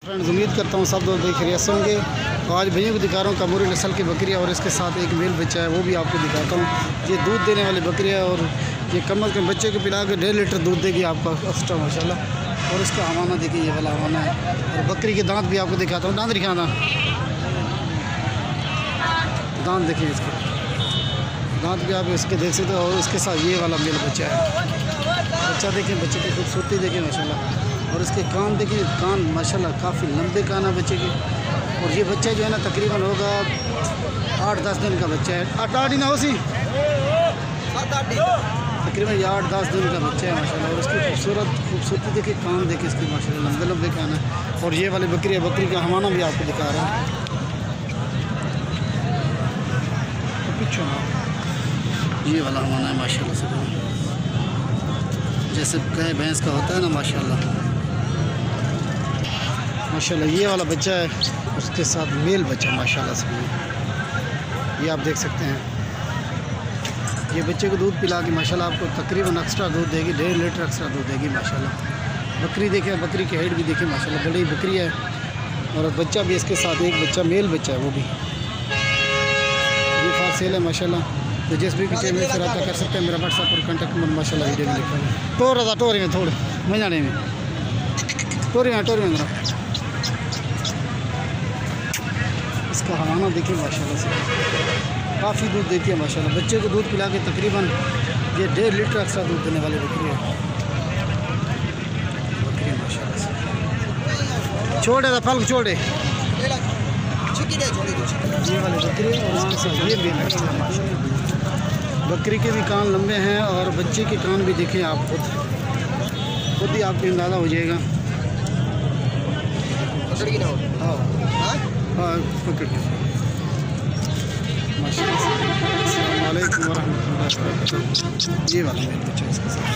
Friends, उम्मीद करता हूँ सब दोस्त भाई खैरियत से होंगे। तो आज भैया को दिखा रहा हूँ कमूरी नस्ल की बकरी है और इसके साथ एक मेल बच्चा है, वो भी आपको दिखाता हूँ। ये दूध देने वाली बकरी है और ये कम अज़ कम बच्चे को पिला के 1.5 लीटर दूध देगी आपका एक्स्ट्रा माशाल्लाह। और इसका हवाना देखिए, ये वाला हवाना है। और बकरी के दांत भी आपको दिखाता हूँ। दांत दिखाना, दांत देखिए इसके, दांत भी आप इसके देख सकते हो। और इसके साथ ये वाला मेल बच्चा है। बच्चा देखिए, बच्चे की खूबसूरती देखिए माशाल्लाह। और इसके कान देखिए, कान माशाल्लाह काफ़ी लंबे कान है बच्चे के। और ये बच्चा जो है ना तकरीबन होगा 8-10 दिन का बच्चा है। 8 दिन हो सी तकरीबन ये 8-10 दिन का बच्चा है माशाल्लाह। और इसकी खूबसूरती देखिए, कान देखिए इसकी माशाल्लाह लंबे लंबे कान है। और ये वाली बकरी है, बकरी का हवाना भी आपको दिखा रहा है। पीछे ये वाला हवाना है माशाल्लाह से, जैसे गाय भैंस का होता है ना माशाल्लाह। माशाल्लाह ये वाला बच्चा है, उसके साथ मेल बच्चा माशाल्लाह से, ये आप देख सकते हैं। ये बच्चे को दूध पिला के माशाल्लाह आपको तकरीबन एक्स्ट्रा दूध देगी, 1.5 लीटर एक्स्ट्रा दूध देगी माशाल्लाह। बकरी देखें, बकरी की हाइट भी देखें माशाल्लाह, बड़ी बकरी है। और बच्चा भी इसके साथ एक बच्चा मेल बच्चा है, वो भी ये फार सेल है माशाल्लाह। तो जिस भी पीछे मेरे से रब्ता कर सकते हैं, मेरा व्हाट्सएप और कॉन्टैक्ट नंबर माशाल्लाह वीडियो में लिखा है। टोरी में थोड़े मजाने में टोरी में इसका हवाना देखिए माशाल्लाह से, काफ़ी दूध देती है माशाल्लाह। बच्चे को दूध पिला के तकरीबन ये 1.5 लीटर एक्स्ट्रा दूध देने वाली बकरी है। बकरी माशाल्लाह से छोड़े फल छोड़े ये वाली बकरी। और इसके साथ ये भी माशाल्लाह, बकरी के भी कान लंबे हैं और बच्चे के कान भी देखें आप खुद ही आपको अंदाज़ा हो जाएगा। हाँ पकड़ के माशाल्लाह। अस्सलाम वालेकुम वरहमतुल्लाहि वबरकातुहू। ये वाला मेरा बच्चा इसके साथ।